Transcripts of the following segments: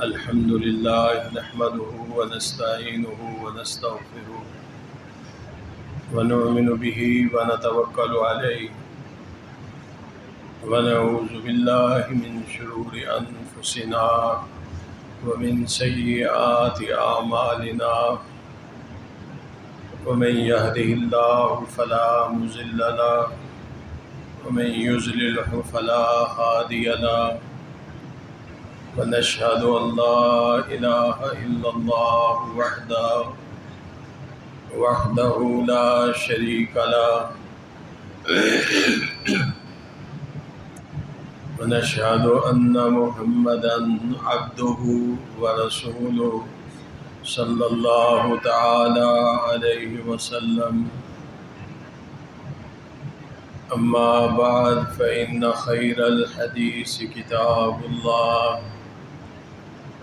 الحمد لله نحمده ونستعينه ونستغفره ونؤمن به ونتوكل عليه ونعوذ بالله من شرور أنفسنا ومن سيئات أعمالنا ومن يهده الله فلا مضل له ومن يضلله فلا هادي له ونشهد أن لا إله إلا الله وحده لا شريك له ونشهد أن محمدا عبده ورسوله صلى الله تعالى عليه وسلم. أما بعد فإن خير الحديث كتاب الله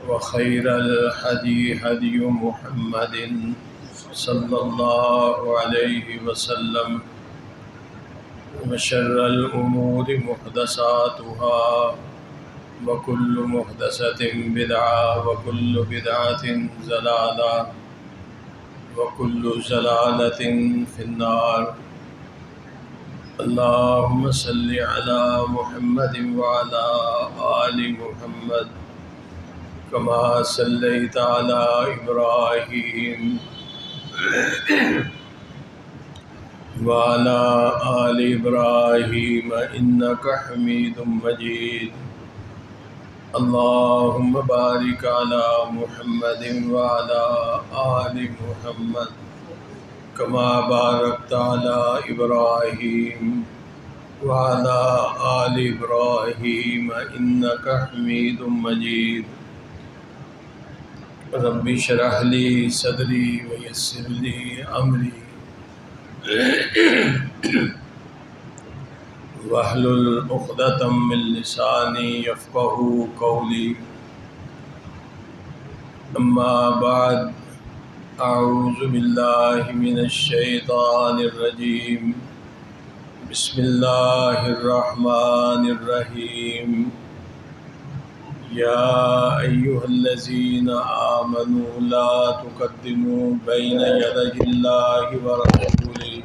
وخير الهدي هدي محمد صلى الله عليه وسلم وشر الأمور محدثاتها وكل محدثة بدعة وكل بدعة ضلالة وكل ضلالة في النار. اللهم صل على محمد وعلى آل محمد كما صليت على إبراهيم وعلى آل إبراهيم إنك حميد مجيد. اللهم بارك على محمد وعلى آل محمد كما باركت على إبراهيم وعلى آل إبراهيم إنك حميد مجيد. رب اشرح لي صدري ويسر لي أمري واحلل عقدة من لساني يفقهوا قولي. أما بعد أعوذ بالله من الشيطان الرجيم. بسم الله الرحمن الرحيم. يا أيها الذين آمنوا لا تقدموا بين يدي الله ورسوله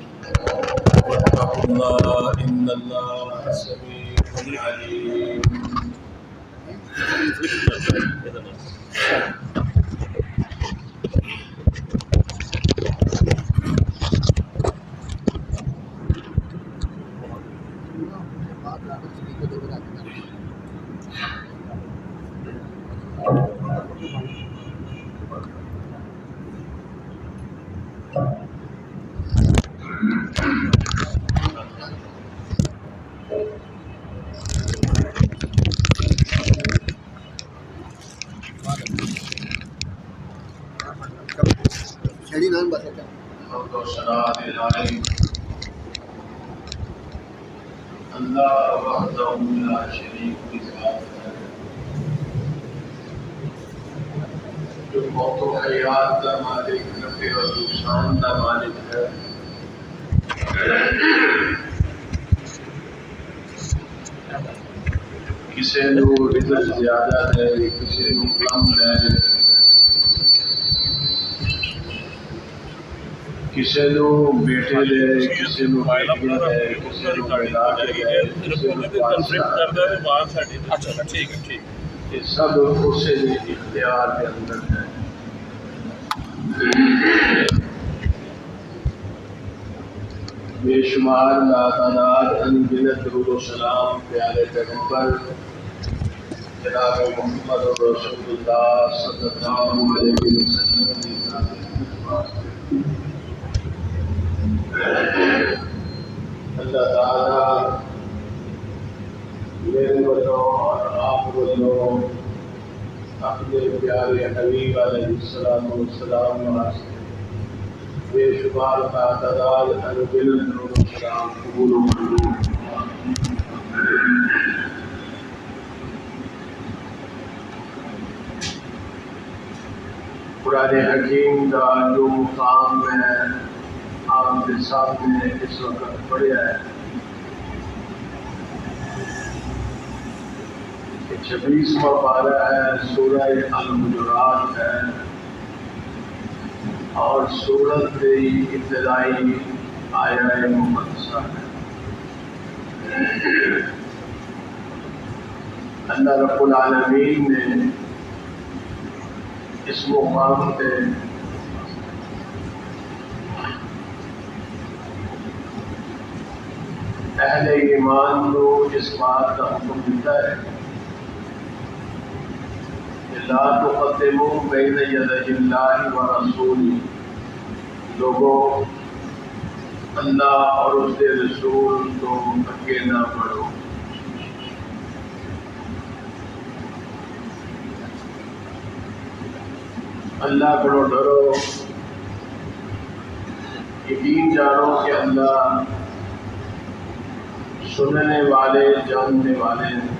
واتقوا الله إن الله سميع عليم. اللہ وحدہ لا شریک کی ذات ہے جو موت و حیات کا مالک، نفع و نقصان کا مالک ہے. کسی نو رزق زیادہ ہے، کسی نو کم ہے، کسی نو بیٹے دے، کسی نو بیٹیاں دے، کسی نو بیٹا دے، کسی نو بادشاہ دے. یہ سب اسے اختیار کے اندر ہے. بے شمار لاتعداد انگنت درود و سلام پیارے پیغمبر جناب محمد رسول اللہ صلی اللہ علیہ وسلم کی اللہ تعالیٰ میرے بلوں اور آپ بلوں اپنے پیارے حبیب علیہ السلام واسطے بے شمار تعداد انگنت درود و سلام قبول و منظور. قرآن حکیم کا جو مقام میں آپ کے سامنے اس وقت پڑھا ہے، 26واں پارہ ہے، سورہ الحجرات ہے، اور سورت کی ابتدائی آیہ مقدسہ ہے۔ اللہ رب العالمین نے اس مقام پہ اہل ایمان کو اس بات کا حکم دیتا ہے کہ لا تقدموا بین یدی اللہ ورسولہ، لوگوں اللہ اور اس کے رسول کو آگے نہ بڑھو۔ اللہ کو ڈرو، یقین جانو کہ اللہ سننے والے جاننے والے ہیں۔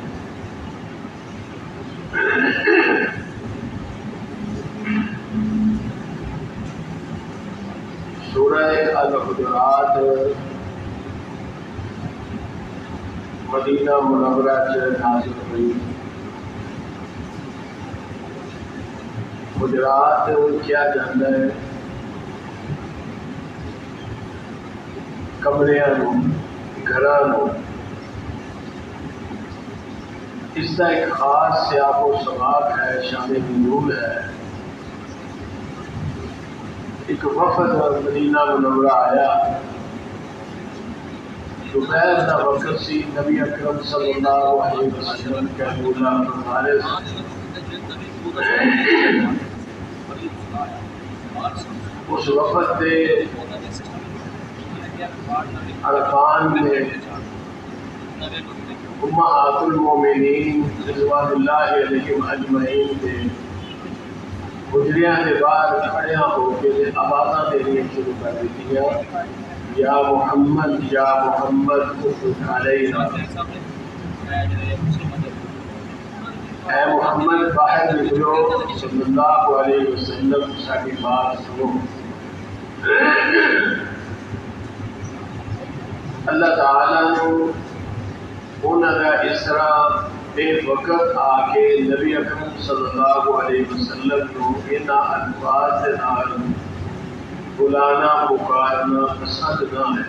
سورہ الحجرات مدینہ منورہ سے نازل ہوئی۔ حجرات کیا جاتا ہے؟ کمریاں نو، گھراں نو۔ اس کا ایک خاص سیاق و سباق ہے، شان نزول ہے۔ ایک وفد مدینہ منورہ آیا، دوپہر کا وقت سی، نبی اکرم صلی اللہ علیہ وسلم کے بولا ہمارے اس وفد کے ارکان میں امہات المومنین رضوان اللہ علیہم اجمعین کے حجریاں کے باہر کھڑے ہو کے آوازاں دینی شروع کر دیتی ہیں، یا محمد یا محمد اخرج علینا، اے محمد باہر نکلو، صلی اللہ علیہ وسلم ساری بات سنو۔ اللہ تعالیٰ نے انہوں کا اس طرح بے وقت آ کے نبی اکرم صلی اللہ علیہ وسلم کو انہاں الفاظ کے نال بلانا پکارنا پسند نہ ہے۔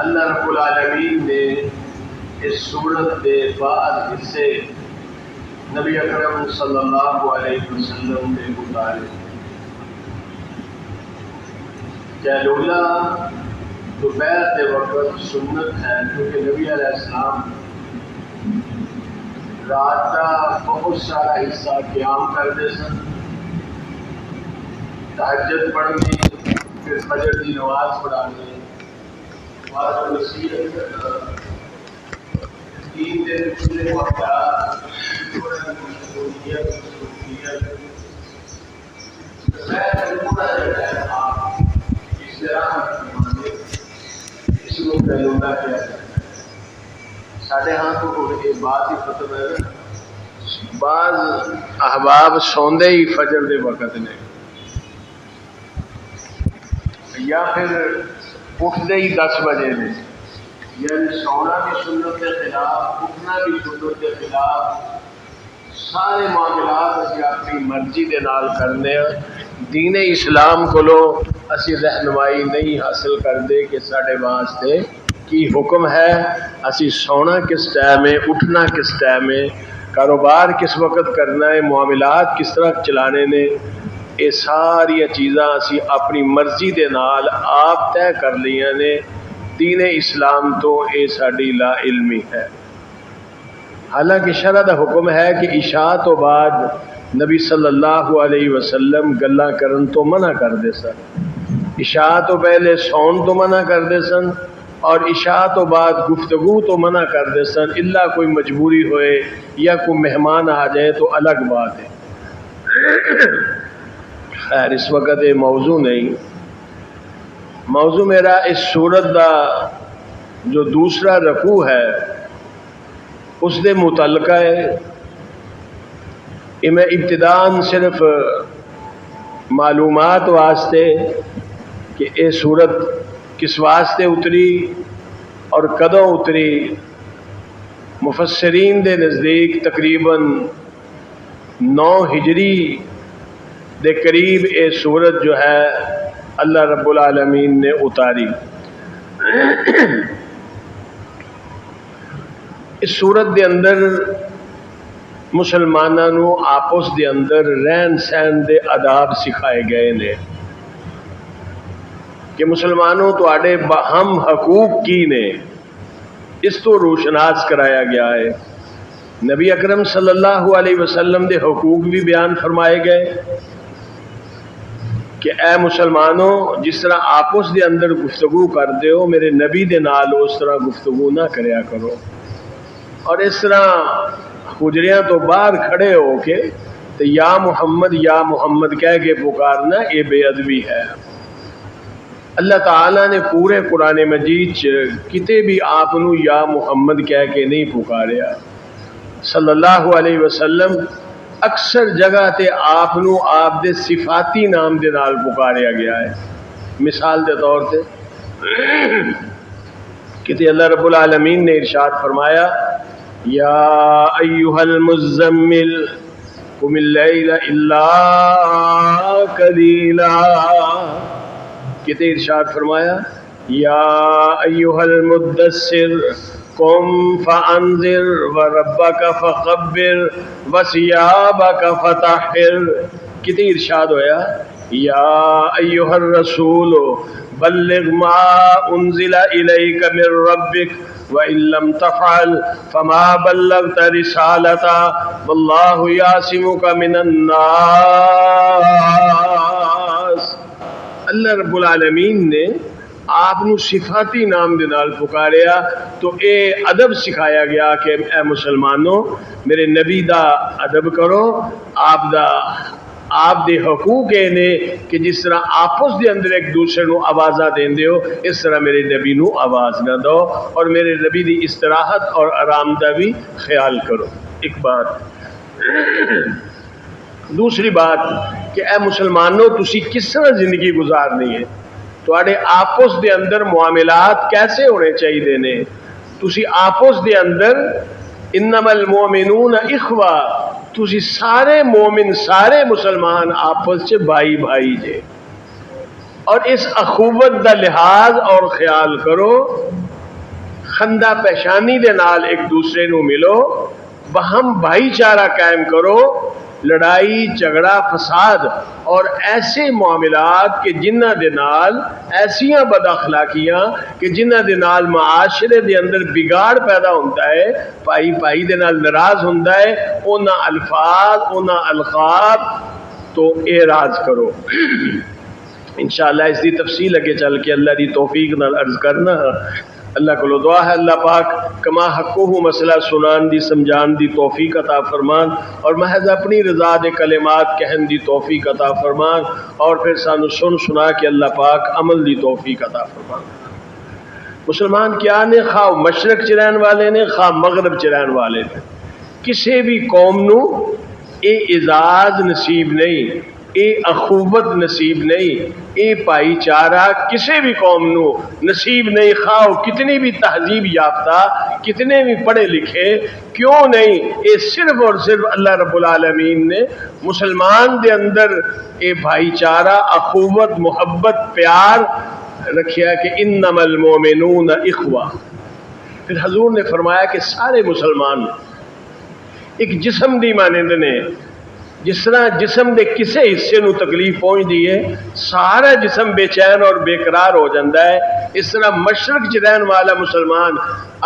اللہ رب العالمین نے اس سورت کے بعد حصے نبی اکرم صلی اللہ علیہ وسلم نے اتارے۔ کیلولا دوپہر کے وقت سنت ہے، کیونکہ نبی علیہ السلام رات کا بہت سارا حصہ قیام کرتے سن، تہجد پڑھنی، پھر فجر کی نماز پڑھانی، بعد وصیت کرنا، دین کے پچھلے واقعات، مشغولیت اس کو کیلولا کیا جاتا ہے۔ ساڈے ہاں تو یہ بات ہی ختم ہے، بعض احباب سوندے ہی فجر دے وقت نے، یا پھر اٹھتے ہی 10 بجے نے، یعنی سونا بھی سنت کے خلاف، اٹھنا بھی سنت کے خلاف، سارے معاملات اسی اپنی مرضی دے نال کرنے ہیں۔ دین اسلام کو اسی رہنمائی نہیں حاصل کرتے کہ سارے واسطے کی حکم ہے، اسی سونا کس ٹائم ہے، اٹھنا کس ٹائم ہے، کاروبار کس وقت کرنا ہے، معاملات کس طرح چلانے نے، یہ ساری چیزاں اسی اپنی مرضی دے نال آپ طے کر لیاں نے۔ دین اسلام تو یہ ساری لا علمی ہے۔ حالانکہ شرع دا حکم ہے کہ عشاء تو بعد نبی صلی اللہ علیہ وسلم گلاں کرن تو منع کردے سن، عشاء تو پہلے سون تو منع کردے سن، اور عشاء تو بعد گفتگو تو منع کردے سن، الا کوئی مجبوری ہوئے یا کوئی مہمان آ جائے تو الگ بات ہے۔ خیر اس وقت یہ موضوع نہیں، موضوع میرا اس سورت دا جو دوسرا رکوع ہے اس دے متعلقہ ہے۔ یہ میں ابتداً صرف معلومات واسطے کہ یہ سورت کس واسطے اتری اور کدوں اتری؟ مفسرین دے نزدیک تقریباً 9 ہجری دے قریب یہ سورت جو ہے اللہ رب العالمین نے اتاری۔ اس سورت دے اندر مسلمانوں نو آپس دے اندر رہن سہن دے آداب سکھائے گئے نے کہ مسلمانوں تواڈے باہم حقوق کی نے، اس تو روشناس کرایا گیا ہے۔ نبی اکرم صلی اللہ علیہ وسلم دے حقوق بھی بیان فرمائے گئے کہ اے مسلمانوں، جس طرح آپس دے اندر گفتگو کردے ہو میرے نبی دے نال اس طرح گفتگو نہ کریا کرو، اور اس طرح حجریاں تو باہر کھڑے ہو کے تو یا محمد کہہ کے پکارنا یہ بے ادبی ہے۔ اللہ تعالیٰ نے پورے قرآن مجید کتے بھی آپ نو یا محمد کہہ کے نہیں پکاریا۔ صلی اللہ علیہ وسلم اکثر جگہ تے آپ نو آپ دے صفاتی نام دے نال پکاریا گیا ہے۔ مثال دے طور تے کتے اللہ رب العالمین نے ارشاد فرمایا یا ایھا المزمل قم اللیل الا قلیلا، کتے ارشاد فرمایا یا ایھا المدثر قم فانذر وربک فکبر وثیابک فطہر، کتے ارشاد ہویا یا ایھا الرسول بلغ ما انزل الیک من ربک وَإِن لَّمْ تَفْعَلْ فَمَا بَلَّغْتَ رِسَالَتَهُ وَاللَّهُ يَعْصِمُكَ مِنَ النَّاسِ۔ اللہ رب العالمین نے آپ نو صفاتی نام دے نال پکاریا تو اے ادب سکھایا گیا کہ اے مسلمانوں میرے نبی دا ادب کرو، آپ دے حقوق اے نے کہ جس طرح آپس دے اندر ایک دوسرے نو آوازاں دیندے ہو اس طرح میرے نبی نو آواز نہ دو، اور میرے نبی دی استراحت اور آرام دا بھی خیال کرو۔ ایک بات۔ دوسری بات کہ اے مسلمانوں تسی کس طرح زندگی گزارنی ہے، تواڈے آپس دے اندر معاملات کیسے ہونے چاہیے نے؟ تسی آپس دے اندر انما المؤمنون اخوہ، تسی سارے مومن سارے مسلمان آپس چ بھائی بھائی جے، اور اس اخوت دا لحاظ اور خیال کرو، خندہ پیشانی دے نال ایک دوسرے نو ملو، باہم بھائی چارہ قائم کرو، لڑائی جھگڑا فساد اور ایسے معاملات کہ جنہ دے نال ایسیاں بد اخلاقیاں کہ جنہ دے نال معاشرے دے اندر بگاڑ پیدا ہوتا ہے، بھائی بھائی دے نال ناراض ہوتا ہے، اونا الفاظ اونا القاب تو اعراض کرو۔ انشاءاللہ اس دی تفصیل اگے چل کے اللہ دی توفیق نال عرض کرنا۔ اللہ کو دعا ہے اللہ پاک کما حقہ مسئلہ سنان دی سمجھان دی توفیق عطا فرمان، اور محض اپنی رضا دے کلمات کہن دی توفیق عطا فرمان، اور پھر سانو سنا کے اللہ پاک عمل دی توفیق عطا فرمان۔ مسلمان کیا نے، خواہ مشرق چ رہن والے نے خواہ مغرب چ رہن والے نے، کسی بھی قوم نو اے اعزاز نصیب نہیں، اے اخوت نصیب نہیں، اے بھائی چارہ کسی بھی قوم نو نصیب نہیں، خواہ کتنی بھی تہذیب یافتہ کتنے بھی پڑھے لکھے کیوں نہیں، اے صرف اور صرف اللہ رب العالمین نے مسلمان دے اندر اے بھائی چارہ اخوت محبت پیار رکھیا کہ انما المؤمنون اخوہ۔ پھر حضور نے فرمایا کہ سارے مسلمان ایک جسم دی مانند نے، جس طرح جسم دے کسے حصے نو تکلیف پہنچ دی ہے سارا جسم بے چین اور بے قرار ہو جاتا ہے، اس طرح مشرق چ رہن والا مسلمان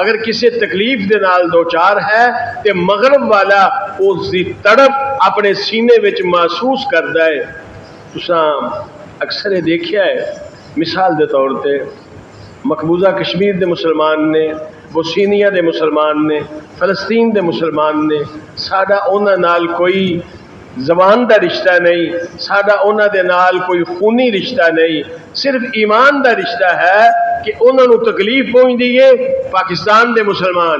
اگر کسی تکلیف دے نال دوچار ہے تے مغرب والا اس دی تڑپ اپنے سینے وچ محسوس کردا ہے۔ تساں اکثر دیکھیا ہے، مثال دے طور تے مقبوضہ کشمیر دے مسلمان نے، بوسنیا دے مسلمان نے، فلسطین دے مسلمان نے، ساڈا انہاں نال کوئی زبان دا رشتہ نہیں، ساڈا انہاں دے نال کوئی خونی رشتہ نہیں، صرف ایمان دا رشتہ ہے کہ انہاں نو تکلیف پہنچ دی ہے پاکستان دے مسلمان،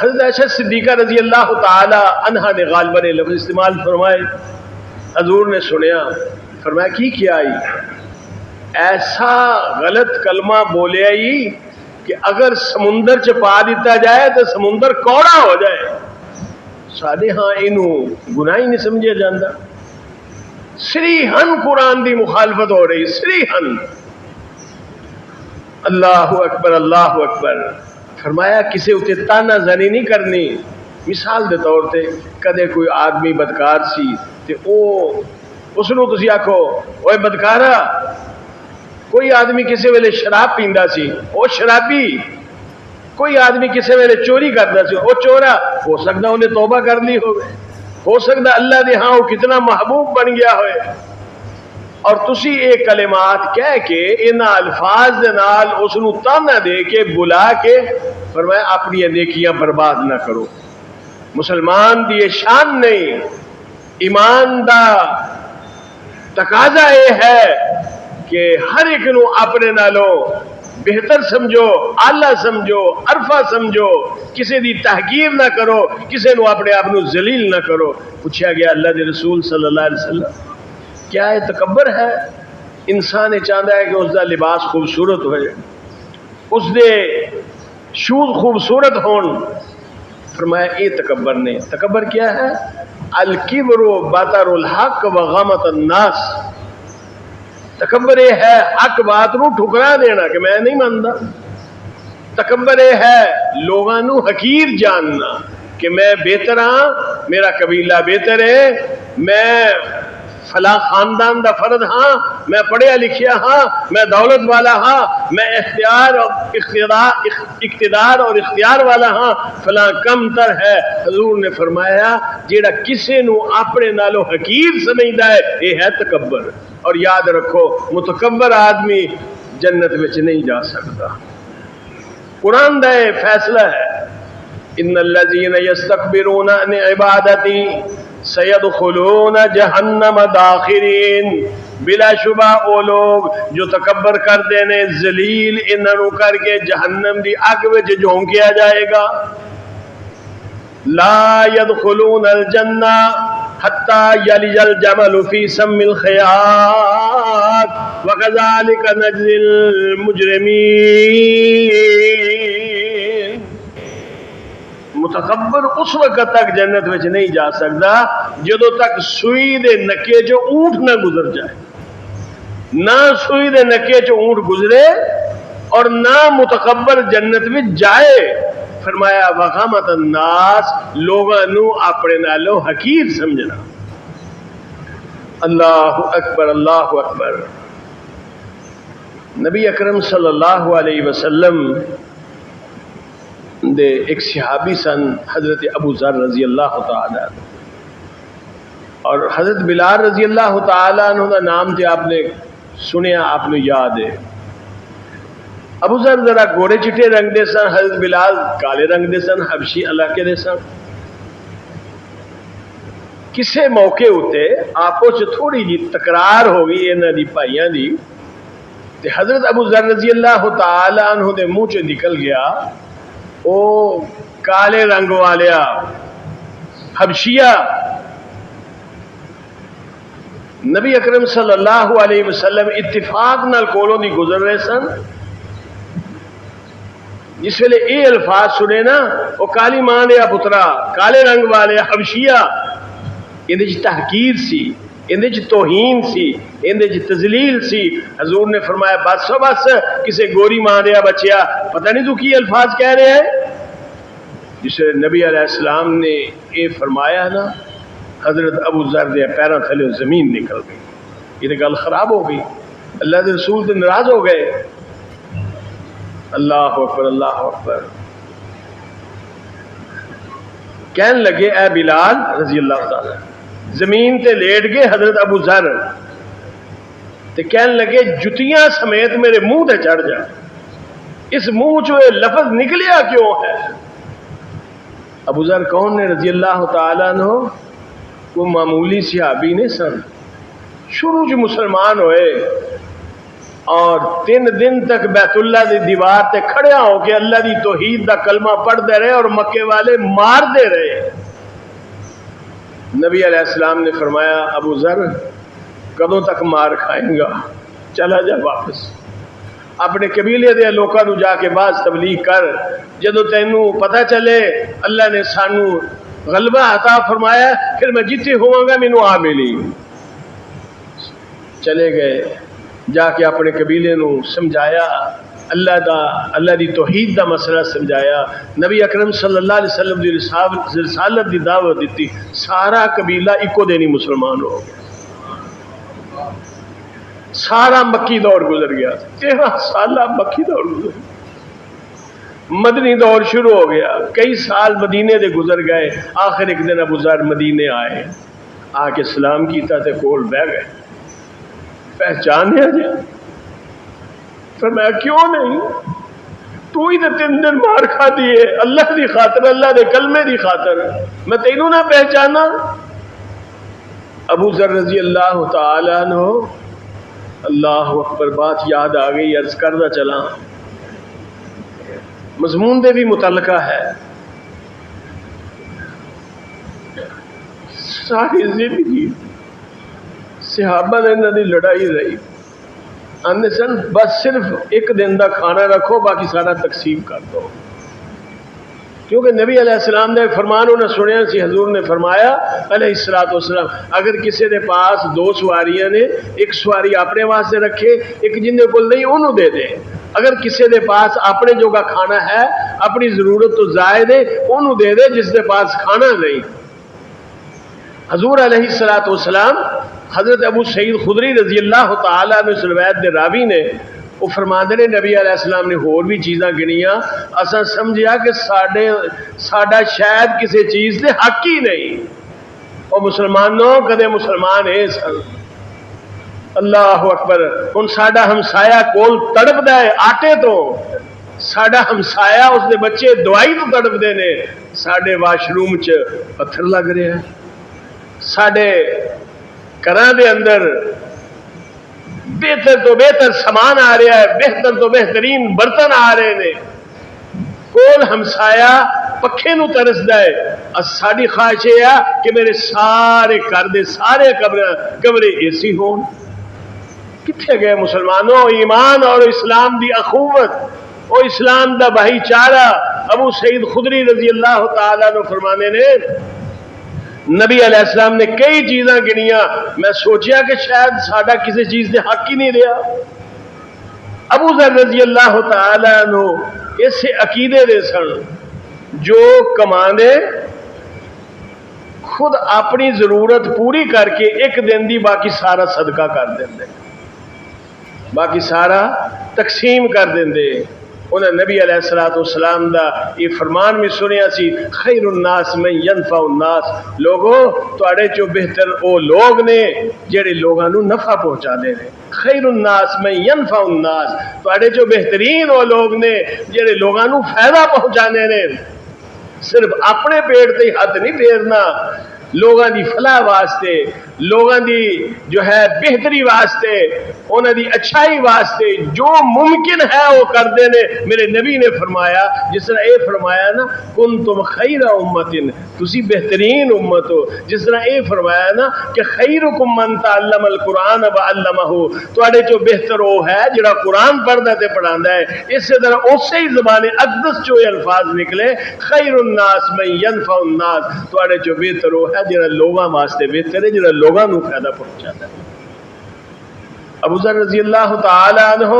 حضرت عائشہ صدیقہ رضی اللہ تعالی عنہا نے غالباً لفظ استعمال فرمائے، حضور نے سنیا، فرمایا کی کیا آئی؟ ایسا غلط کلمہ بولے آئی کہ اگر سمندر چپا دیتا جائے تو سمندر کوڑا ہو جائے۔ سارے ہاں انہوں گناہ ہی نہیں سمجھے جاندہ، سریحن قرآن دی مخالفت ہو رہی، سریحن۔ اللہ اکبر اللہ اکبر۔ فرمایا کسے اتے تانا زنی نہیں کرنی۔ مثال دے طور تے کدے کوئی آدمی بدکار سی تے اس نو تسی آکھو اوے بدکارا۔ کوئی آدمی کسے ویلے شراب پیندا سی او شرابی، کوئی آدمی کسے ویلے چوری کردا سی او چورا، ہو سکتا انہیں توبہ کر لی ہو سکتا اللہ دے ہاں وہ کتنا محبوب بن گیا ہوئے، اور تسی ایک کلمات کہہ کے ان الفاظ دے نال اس نو تانا دے کے بلا کے فرمایا اپنی نیکیاں برباد نہ کرو۔ مسلمان دی شان نہیں، ایمان دا تقاضا یہ ہے کہ ہر ایک نو اپنے نالوں بہتر سمجھو، اعلیٰ سمجھو، عرفہ سمجھو، کسی دی تحقیر نہ کرو، کسی نو اپنے آپ نو ذلیل نہ کرو۔ پوچھا گیا اللہ دے رسول صلی اللہ علیہ وسلم کیا یہ تکبر ہے؟ انسان چاہتا ہے کہ اس دا لباس خوبصورت ہوئے، اس دے شوز خوبصورت ہون۔ فرمایا یہ تکبر نہیں۔ تکبر کیا ہے؟ الکبر بطر الحق و غمط الناس۔ تکبر یہ ہے حق بات نو ٹھکرا دینا کہ میں نہیں مانتا۔ تکبر یہ ہے لوگاں نو حقیر جاننا کہ میں بہتر ہاں، میرا قبیلہ بہتر ہے، میں فلاں خاندان دا فرد ہاں، میں پڑھیا لکھیا ہاں، میں دولت والا ہاں، میں اقتدار اور اختیار والا ہاں، فلاں کم تر ہے۔ حضور نے فرمایا جیڑا کسے نو اپنے نالو حقیر سمجھدا ہے یہ ہے تکبر۔ اور یاد رکھو متکبر آدمی جنت وچ نہیں جا سکتا۔ قرآن دا فیصلہ ہے ان الذین یستکبرون عن عبادتی سیدخلون جہنم داخرین۔ بلا شبہ وہ لوگ جو تکبر کر دینے ذلیل انہوں کر کے جہنم دی اگ وچ جھونکیا جائے گا۔ لا يدخلون الجنہ حتی یلج الجمل فی سم الخیاط وکذالک نجزی المجرمین۔ متکبر اس وقت تک جنت وچ نہیں جا سکتا جدو تک سوئی دے نکے جو اونٹ نہ گزر جائے۔ نہ سوئی دے نکے جو اونٹ گزرے اور نہ متکبر جنت وچ جائے۔ فرمایا وغمط الناس، لوگاں نو اپنے نالو حقیر سمجھنا۔ اللہ اکبر اللہ اکبر۔ نبی اکرم صلی اللہ علیہ وسلم دے ایک صحابی سن حضرت ابو ذر رضی اللہ تعالیٰ عنہ، اور حضرت بلال رضی اللہ تعالیٰ عنہ دا نام تے آپ نے سنیا، آپ نے یاد ہے۔ ابو ذر ذرا گورے چٹے رنگ دے سن، حضرت بلال کالے رنگ دے سن، حبشی علاقے دے سن۔ کسے موقع ہوتے آپو چ تھوڑی جی تکرار ہو گئی انہاں دی بھائیاں دی، تے حضرت ابو ذر رضی اللہ تعالیٰ عنہ دے منہ چ نکل گیا او کالے رنگ والیا حبشیہ۔ نبی اکرم صلی اللہ علیہ وسلم اتفاق نال کولوں دی گزر رہے سن۔ جس ویلے اے الفاظ سنے نا او کالی ماں دیا پترا، کالے رنگ والے حبشیہ، اندے چ تحقیر سی، اندے چ توہین سی، اندے چ تذلیل سی۔ حضور نے فرمایا بس بس، کسے گوری ماں دیا بچیا، پتہ نہیں تو کی الفاظ کہہ رہے ہیں۔ جسے نبی علیہ السلام نے اے فرمایا نا، حضرت ابو ذر دے پیراں تھلے زمین نکل گئی۔ یہ تو گل خراب ہو گئی، اللہ کے رسول سے ناراض ہو گئے۔ اللہ اکبر اللہ اکبر۔ کہنے لگے اے بلال رضی اللہ تعالی، زمین تے لیٹ گئے حضرت ابو ذر تے کہنے لگے جتیاں سمیت میرے منہ تے چڑھ جا، اس منہ چو یہ لفظ نکلیا کیوں ہے؟ ابو ذر کون نے رضی اللہ تعالیٰ عنہ؟ وہ معمولی صحابی نہیں سن، شروع جو مسلمان ہوئے اور 3 دن تک بیت اللہ دی دیوار تے کھڑیا ہو کے اللہ دی توحید دا کلمہ پڑھتے رہے اور مکے والے مار دے رہے. نبی علیہ السلام نے فرمایا ابو ذر کدوں تک مار کھائیں گا، چلا جا واپس اپنے قبیلے دے لوکاں نو جا کے باز تبلیغ کر، جدو تینوں پتہ چلے اللہ نے سانو غلبہ عطا فرمایا پھر میں جتنے ہوں گا مینوں آ ملی. چلے گئے، جا کے اپنے قبیلے نو سمجھایا، اللہ دی توحید دا مسئلہ سمجھایا، نبی اکرم صلی اللہ علیہ وسلم دی رسالت دی دعوت دیتی. سارا قبیلہ ایکو دن ہی مسلمان ہو گیا. سارا مکی دور گزر گیا، 13 سالہ مکی دور گزر گیا. مدنی دور شروع ہو گیا، کئی سال مدینے دے گزر گئے. آخر ایک دن ابو ذر مدینے آئے، آ کے سلام کیتا تے کول بہ گئے. پہچانیا جی؟ فرمایا کیوں نہیں، تو ہی تو 3 دن مار کھا دیے اللہ دی خاطر، اللہ دے کلمے دی خاطر، میں تینوں نہ پہچانا. ابو ذر رضی اللہ تعالی عنہ، اللہ اکبر، بات یاد آ گئی، عرض کردہ چلا، مضمون دے بھی متعلقہ ہے. ساری زندگی صحابہ نے انہوں نے لڑائی رہی، آنے سن بس صرف 1 دن دا کھانا رکھو باقی سارا تقسیم کر دو. کیونکہ نبی علیہ السلام نے فرمان انہیں سنیا سی، حضور نے فرمایا علیہ السلام اگر کسی دے پاس 2 سواریاں نے، 1 سواری اپنے واسطے رکھے، ایک جن کو نہیں انہوں دے دے. اگر کسی دے پاس اپنے جو کا کھانا ہے، اپنی ضرورت تو زائد ہے، انہوں دے دے جس دے پاس کھانا نہیں. حضور علیہ السلام حضرت ابو سعید خدری رضی اللہ تعالیٰ عنہ روایت دے راوی نے وہ فرماندے نے نبی علیہ السلام نے اور بھی چیزاں گنیاں، اساں سمجھیا کہ ساڈا شاید کسی چیز دے حق ہی نہیں. او مسلمانوں کدے مسلمان ہے سن، اللہ اکبر. ہن ساڈا ہمسایا کول تڑپدا ہے آٹے تو، ساڈا ہمسایا اس دے بچے دوائی تو تڑپدے نے، ساڈے واش روم چ پتھر لگ رہے ہیں، ساڈے گھراں دے اندر بہتر تو بہتر سامان آ رہا ہے، بہتر تو بہترین برتن آ رہے نے، کول ہمسایا پکھے نو ترسدا ہے. ساڈی خواہش یہ ہے کہ میرے سارے گھر دے سارے کمرے اے سی ہون. کتنے گئے مسلمانوں ایمان اور اسلام دی اخوت اور اسلام دا بھائی چارہ. ابو سعید خدری رضی اللہ تعالیٰ عنہ فرمانے نے نبی علیہ السلام نے کئی چیزاں گنیاں، میں سوچیا کہ شاید ساڈا کسی چیز دے حق ہی نہیں رہا. ابو ذر رضی اللہ تعالیٰ عنہ ایسے عقیدے دے سن جو کمانے خود اپنی ضرورت پوری کر کے 1 دن دی باقی سارا صدقہ کر دیں، باقی سارا تقسیم کر دیں. انہیں نبی علیہ السلام دا یہ فرمان بھی سنیا سی، خیر الناس من ینفع الناس، لوگوں تواڈے چو بہتر او لوگ نے جڑے لوگاں نو نفع پہنچا دے نے. خیر الناس من ینفع الناس، تواڈے چو بہترین او لوگ نے جڑے لوگاں نو فائدہ پہنچانے نے. صرف اپنے پیٹ تے ہاتھ نہیں پھیرنا، لوگاں دی فلاح واسطے، لوگاں دی جو ہے بہتری واسطے، انہاں دی اچھائی واسطے جو ممکن ہے وہ کردے نے. میرے نبی نے فرمایا، جس طرح اے فرمایا نا کنتم خیر امت، تسی بہترین امت ہو. جس طرح اے فرمایا نا کہ خیرکم من تعلم القرآن وعلمہ، تواڈے چو بہتر وہ ہے جڑا قرآن پڑھدا تے پڑھاندا ہے. اسی طرح اسی ہی زبان اقدس چو الفاظ نکلے، خیر الناس من ینفع الناس، تواڈے چو بہتر وہ ہے جڑا لوگاں واسطے بہتر ہے، جڑا لوگاں نو فائدہ پہنچاتا ہے. ابو ذر رضی اللہ تعالی عنہ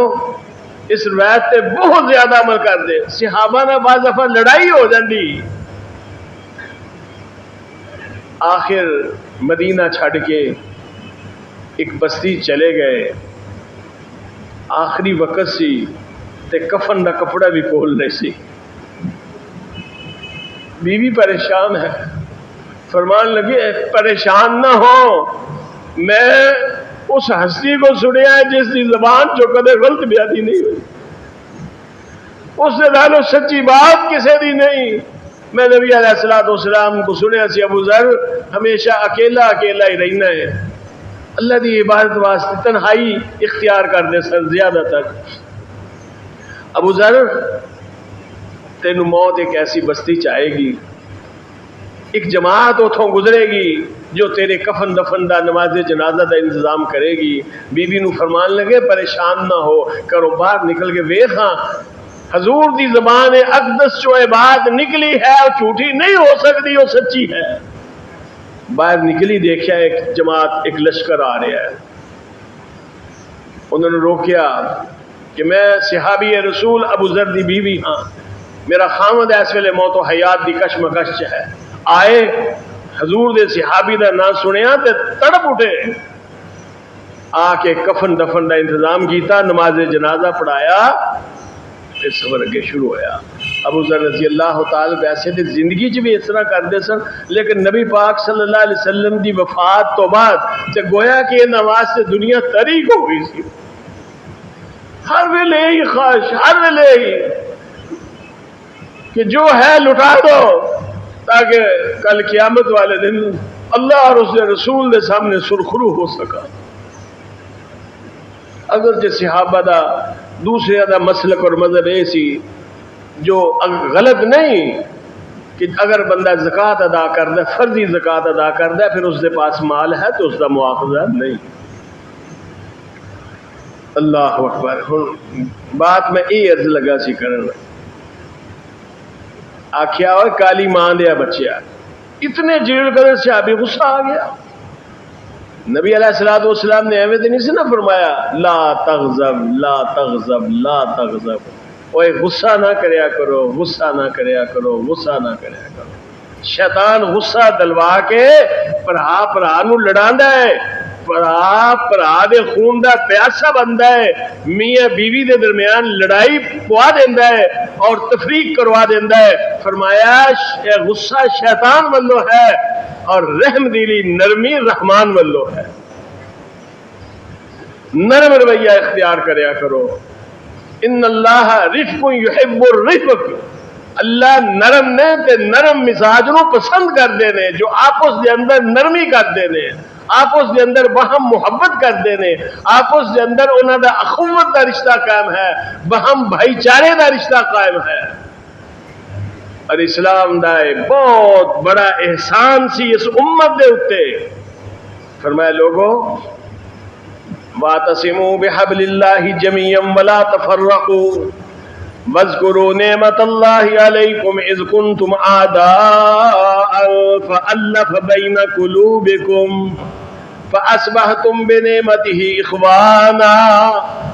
اس روایت تے بہت زیادہ عمل کر دے. صحابہ نے بعض دفعہ لڑائی ہو جاندی، آخر مدینہ چھڑ کے ایک بستی چلے گئے. آخری وقت سی تے کفن دا کپڑا بھی کول نہیں سی. بیوی پریشان ہے، فرمان لگے پریشان نہ ہو، میں اس ہستی کو سنیا ہے جس کی زبان جو کدے غلط بیانی نہیں ہوئی، اس سے دانو سچی بات کسی دی نہیں. میں نبی علیہ السلام کو سنیا سی ابو ذر ہمیشہ اکیلا اکیلا ہی رہنا ہے. اللہ دی عبادت واسطے تنہائی اختیار کرتے سن زیادہ تر. ابو ذر تینوں موت ایک ایسی بستی چاہے گی، ایک جماعت اتوں گزرے گی جو تیرے کفن دفن دا نماز جنازہ دا انتظام کرے گی. بی بی نو فرمان لگے پریشان نہ ہو، کرو باہر نکل کے ویکھ ہاں حضور دی زبان اقدس جو بات نکلی ہے وہ جھوٹی نہیں ہو سکتی، وہ سچی ہے. باہر نکلی، دیکھا ایک جماعت، ایک لشکر آ رہا ہے. انہوں نے روکیا کہ میں صحابی رسول ابو ذر دی بیوی ہاں، میرا خامد اس ویلے موت و حیات دی کشمکش ہے. آئے حضور دے صحابی دا نام سنیا تے تڑپ اٹھے، آ کے کفن دفن دا انتظام کیتا، نماز جنازہ پڑھایا، پھر سفر اگے شروع ہویا. ابو ذر رضی اللہ تعالی ویسے تے زندگی چ بھی اس طرح کرتے سن، لیکن نبی پاک صلی اللہ علیہ وسلم دی وفات تو بعد تے گویا کہ یہ نواز سے دنیا تاریک ہو گئی سی. ہر ویلے ہی خواہش، ہر ویلے ہی کہ جو ہے لٹا دو تاکہ کل قیامت والے دن اللہ اور اس رسول دے سامنے سرخرو ہو سکا. اگرچہ صحابہ دا دوسرے دا مسلک اور مذہب ایسی جو غلط نہیں کہ اگر بندہ زکوٰۃ ادا کرتا ہے، فرضی زکوٰۃ ادا کرتا ہے، پھر اس کے پاس مال ہے تو اس کا مواخذہ نہیں. اللہ اکبر. ہن بات میں یہ عرض لگا سی کرن، آخیا ہوئے کالی ماں دیا بچیا، اتنے جیڑ کر صحابی غصہ آ گیا. نبی علیہ الصلوۃ والسلام نے ایویں نہیں سے نہ فرمایا لا تغضب لا تغضب لا تغضب، اوے غصہ نہ کریا کرو، غصہ نہ کریا کرو، غصہ نہ کریا کرو. شیطان غصہ دلوا کے بھرا نو لڑاندا ہے، بھرا دے خون دا پیاسا بندا ہے، میاں بیوی دے درمیان لڑائی پوا دیندا ہے اور تفریق کروا دیندا ہے. فرمایا یہ غصہ شیطان والو ہے اور رحم دلی نرمی رحمان والو ہے. نرم رویہ اختیار کریا کرو. ان اللہ رفق یحب الرفق، اللہ نرم نے تے نرم مزاج نو پسند کردے نے، جو آپس دے اندر نرمی کردے نے، آپس دے اندر باہم محبت کردے نے، آپس دے اندر انہاں دا اخوت دا رشتہ قائم ہے، باہم بھائی چارے دا رشتہ قائم ہے. اور اسلام دا بہت بڑا احسان سی اس امت دے اتے. فرمایا لوگوں وَاعْتَصِمُوا بِحَبْلِ اللَّهِ جَمِيعًا وَلَا تَفَرَّقُوا وَاذْكُرُوا نِعْمَةَ اللَّهِ عَلَيْكُمْ إِذْ كُنْتُمْ أَعْدَاءً فَأَلَّفَ بَيْنَ قُلُوبِكُمْ فَأَصْبَحْتُمْ بِنِعْمَتِهِ إِخْوَانًا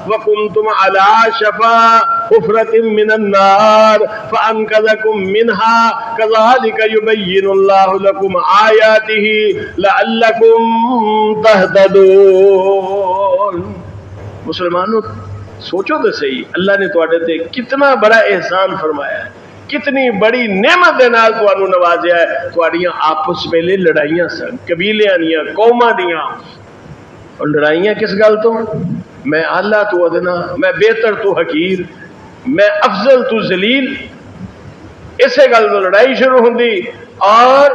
وَكُنْتُمْ عَلَى شَفَا حُفْرَةٍ مِّنَ النَّارِ فَأَنْقَذَكُم مِّنْهَا كَذَلِكَ يُبَيِّنُ اللَّهُ لَكُمْ آيَاتِهِ لَعَلَّكُمْ تَهْتَدُونَ. مسلمانوں سوچو تو صحیح، اللہ نے تواڈے تے کتنا بڑا احسان فرمایا ہے، کتنی بڑی نعمت دے نال تانوں نوازیا ہے. تواڈیاں آپس ویلے لڑائیاں سن، قبیلیاں دیاں، قوماں دیاں، اور لڑائیاں کس گل تو؟ میں اعلیٰ تو ادنا، میں بہتر تو حقیر، میں افضل تو ذلیل، اسے گل تو لڑائی شروع ہوندی اور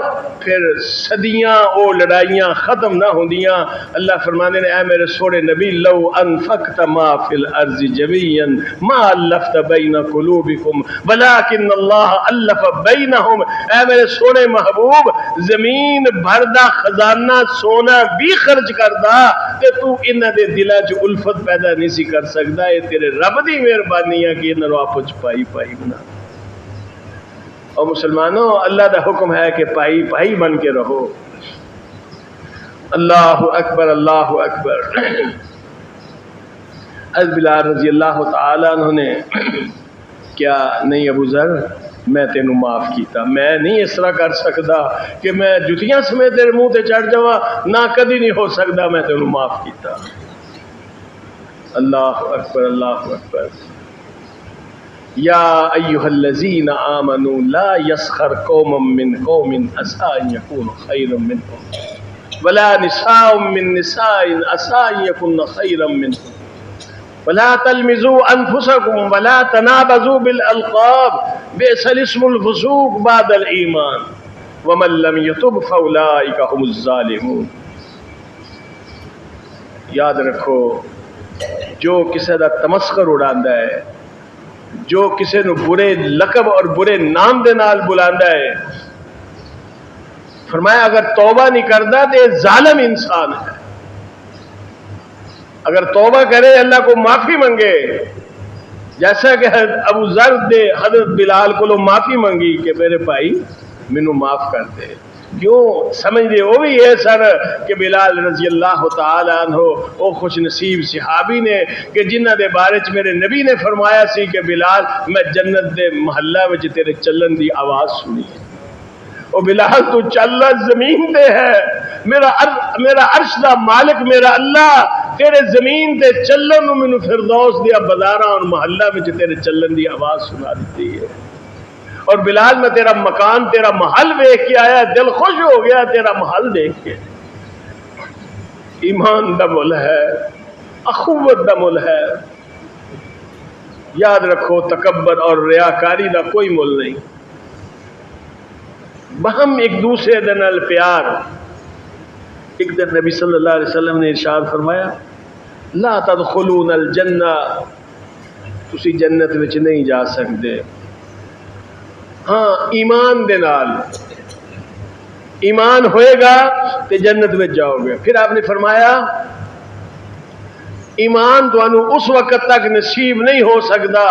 پھر صدیاں او لڑائیاں ختم نہ ہوندیاں. اللہ فرمانے نے اے میرے سونے نبی لو انفقت ما فی الارض جميعا ما الفت بین قلوبکم ولکن اللہ الف بینہم. اے میرے سونے محبوب زمین بھر دا خزانہ سونا بھی خرچ کردا تے تو انہاں دے دلاں چ الفت پیدا نہیں سی کر سکدا. اے تیرے رب دی مہربانی ہے کہ انہاں نوں آپس پائی پائی بنا. اور مسلمانوں اللہ دا حکم ہے کہ پائی پائی بن کے رہو. اللہ اکبر اللہ اکبر. حضرت بلال رضی اللہ تعالیٰ عنہ نے کیا نہیں ابو ذر میں تینوں معاف کیتا، میں نہیں اس طرح کر سکتا کہ میں جتیاں سمیت تیرے منہ تے چڑھ جاواں، نہ کدی نہیں ہو سکتا، میں تینوں معاف کیتا. اللہ اکبر اللہ اکبر. یا ایھا الذین آمنوا لا یسخر قوم من قوم عسى ان یکونوا خیرا منهم ولا نساء من نساء عسى ان یکن خیرا منهم ولا تلمزوا انفسکم ولا تنابزوا بالالقاب بئس الاسم الفسوق بعد الایمان ومن لم یتب فاولئک هم الظالمون. یاد رکھو جو کسی دا تمسخر اڑاندا ہے، جو کسی نو برے لقب اور برے نام دے نال بلاندا ہے، فرمایا اگر توبہ نہیں کردا تو یہ ظالم انسان ہے۔ اگر توبہ کرے اللہ کو معافی منگے، جیسا کہ ابو ذر نے حضرت بلال کو معافی منگی کہ میرے بھائی مینوں معاف کر دے، کیوں سمجھ دے وہ بھی یہ سر کہ بلال رضی اللہ تعالی عنہ وہ خوش نصیب صحابی نے کہ جنہ دے بارے چ میرے نبی نے فرمایا سی کہ بلال میں جنت دے محلہ وچ تیرے چلن دی آواز سنی ہے۔ او بلال تو چلنا زمین تے ہے، میرا عرش دا مالک میرا اللہ تیرے زمین تے چلن نو مینوں فردوس دیا بازاراں اور محلہ وچ تیرے چلن دی آواز سنا دیتی ہے۔ اور بلال میں تیرا مکان تیرا محل دیکھ کے آیا، دل خوش ہو گیا تیرا محل دیکھ کے۔ ایمان دا مل ہے، اخوت دا مل ہے۔ یاد رکھو تکبر اور ریاکاری دا کوئی مل نہیں۔ بہم ایک دوسرے دے نال پیار۔ ایک دن نبی صلی اللہ علیہ وسلم نے ارشاد فرمایا لا تدخلون الجنہ، تسی جنت وچ نہیں جا سکتے، ہاں ایمان دے نال، ایمان ہوئے گا تو جنت میں جاؤ گے۔ پھر آپ نے فرمایا ایمان تانوں اس وقت تک نصیب نہیں ہو سکتا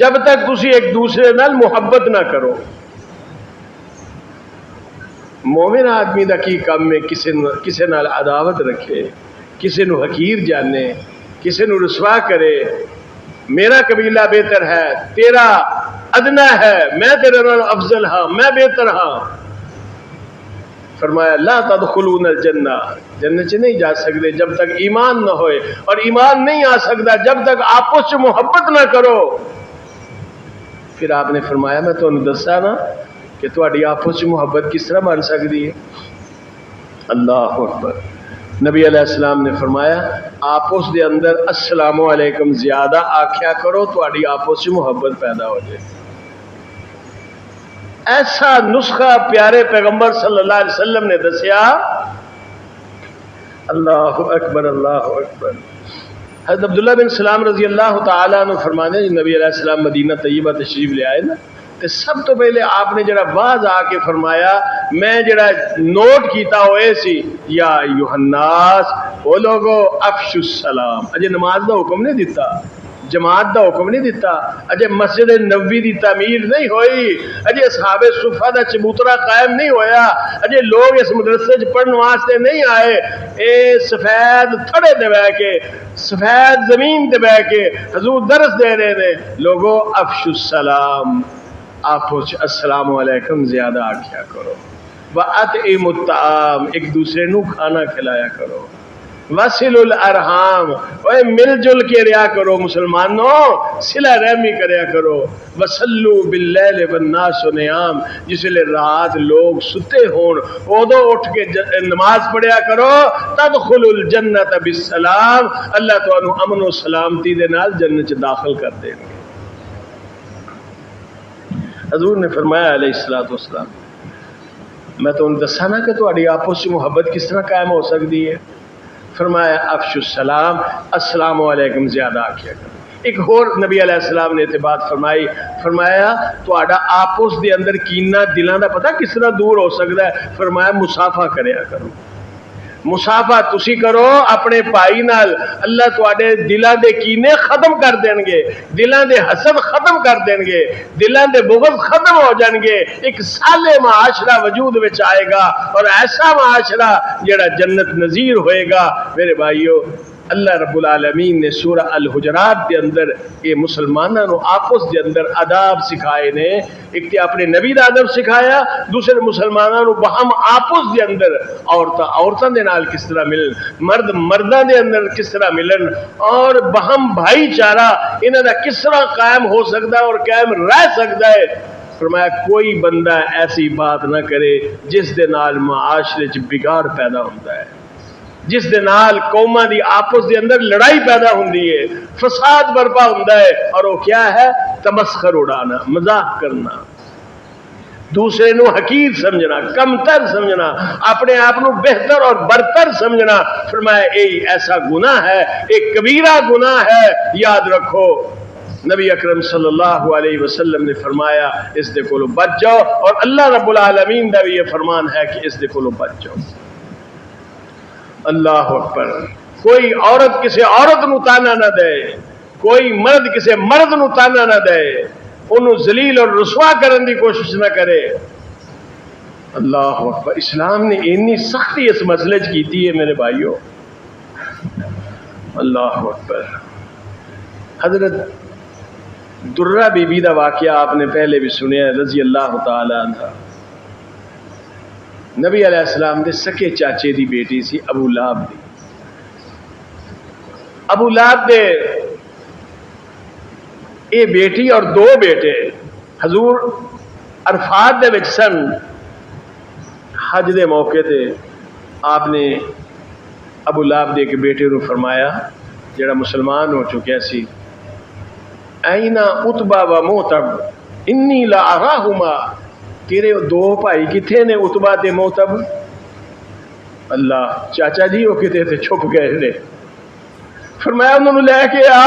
جب تک تسی ایک دوسرے نال محبت نہ کرو۔ مومن آدمی دا کی کام میں کسے نال عداوت رکھے، کسے نو حقیر جانے، کسے نو رسوا کرے، میرا قبیلہ بہتر ہے، تیرا ادنا ہے، میں تیرے نال افضل ہاں، میں بہتر ہاں۔ فرمایا لا تدخلون الجنہ، جنت سے نہیں جا سکتے جب تک ایمان نہ ہوئے، اور ایمان نہیں آ سکتا جب تک آپس سے محبت نہ کرو۔ پھر آپ نے فرمایا میں تو دسا نا کہ تہاڈی آپس سے محبت کس طرح بن سکتی ہے۔ اللہ اکبر۔ نبی علیہ السلام نے فرمایا آپس دے اندر السلام علیکم زیادہ آکھیا کرو، تہاڈی آپس سے محبت پیدا ہو جائے۔ ایسا نسخہ پیارے پیغمبر صلی اللہ علیہ وسلم نے دسیا۔ اللہ اکبر اللہ اکبر۔ حضرت عبداللہ بن سلام رضی اللہ تعالیٰ عنہ فرمانے نبی علیہ السلام مدینہ طیبہ تشریف لے آئے نا، تو سب تو پہلے آپ نے جڑا باز آ کے فرمایا میں جڑا نوٹ کیتا ہوئے سی یا ایھا الناس، وہ لوگو افشوا السلام۔ اجے نماز دا حکم نہیں دیتا، جماعت دا حکم نہیں دیتا، اجے مسجد نبوی دی تعمیر نہیں ہوئی، اجے اصحاب صفہ دا چبوترا قائم نہیں ہویا، اجے لوگ اس مدرسے چ پڑھن واسطے نہیں آئے۔ اے سفید تھڑے دے بہ کے، سفید زمین تے بہ کے حضور درس دے رہے نے، لوگو افشوا السلام، آپس السلام علیکم زیادہ آکھیا کرو، وَأَطْعِمُوا الطَّعَامَ، ایک دوسرے نو کھانا کھلایا کرو، وَصِلُوا الْأَرْحَامَ، اوے مل جل کے رہیا کرو مسلمانوں، صلہ رحمی کریا کرو، وَصَلُّوا بِاللَّيْلِ وَالنَّاسُ نِيَامٌ، جس لئے رات لوگ ستے ہون اودو اٹھ کے نماز پڑھیا کرو، تدخلوا الجنت بالسلام، اللہ تانوں امن و سلامتی دے نال جنت داخل کر دیں گے۔ حضور نے فرمایا علیہ الصلوۃ والسلام میں تو دسا نا کہ تہاڈی آپس میں محبت کس طرح قائم ہو سکتی ہے۔ فرمایا افشوا السلام، السلام علیکم زیادہ آکھیا کرو۔ ایک اور نبی علیہ السلام نے یہ بات فرمائی، فرمایا تہاڈا آپس دے اندر کینہ دلاں دا پتہ کس طرح دور ہو سکتا ہے؟ فرمایا مصافحہ کریا کرو، مصافحہ تسی کرو اپنے بھائی نال، اللہ تواڈے دلاں دے کینے ختم کر دین گے، دلاں دے حسد ختم کر دین گے، دلاں دے بغض ختم ہو جان گے، ایک صالح معاشرہ وجود وچ آئے گا، اور ایسا معاشرہ جڑا جنت نظیر ہوئے گا۔ میرے بھائیو اللہ رب العالمین نے سورہ الحجرات دے اندر یہ مسلمانوں نو آپس دے اندر آداب سکھائے نے، ایک تے اپنے نبی دا ادب سکھایا، دوسرے مسلمانوں نو بہم آپس دے اندر عورتاں دے نال کس طرح ملن، مرد مرداں دے اندر کس طرح ملن، اور بہم بھائی چارہ انہاں دا کس طرح قائم ہو سکتا ہے اور قائم رہ سکتا ہے۔ فرمایا کوئی بندہ ایسی بات نہ کرے جس دے نال معاشرے چ بگاڑ پیدا ہوتا ہے، جس دے نال قوماں دی آپس دے اندر لڑائی پیدا ہوندی ہے، فساد برپا ہوندا ہے، اور وہ کیا ہے؟ تمسخر اڑانا، مذاق کرنا۔ دوسرے نو حقیر سمجھنا، کمتر سمجھنا، اپنے آپ نو بہتر اور برتر سمجھنا، فرمایا اے ایسا گناہ ہے، ایک کبیرہ گناہ ہے، یاد رکھو۔ نبی اکرم صلی اللہ علیہ وسلم نے فرمایا اس دے کولو بچ جاؤ، اور اللہ رب العالمین دا بھی یہ فرمان ہے کہ اس دے کولو بچ جاؤ۔ اللہ اکبر۔ کوئی عورت کسی عورت نو تانا نہ دے، کوئی مرد کسی مرد نو تانا نہ دے، انہوں ذلیل اور رسوا کرنے کی کوشش نہ کرے۔ اللہ اکبر۔ اسلام نے اتنی سختی اس مسئلے کی ہے میرے بھائیوں، اللہ اکبر۔ حضرت درہ بی بی دا واقعہ آپ نے پہلے بھی سنیا ہے، رضی اللہ تعالی عنہ۔ نبی علیہ السلام دے سکے چاچے دی بیٹی سی ابو لہب دی۔ ابو لہب دے اے بیٹی اور دو بیٹے حضور عرفات دے وچ سن، حج دے موقع تے آپ نے ابو لہب دے کے بیٹے نو فرمایا جڑا مسلمان ہو چکیا سی، اینا عتبہ و موتب انی لا اراہما، تیرے دو بھائی کتھے نے عتبہ تے موتب؟ اللہ، چاچا جی وہ کتے تھے چھپ گئے نے۔ فرمایا انہوں نے لے کے آ،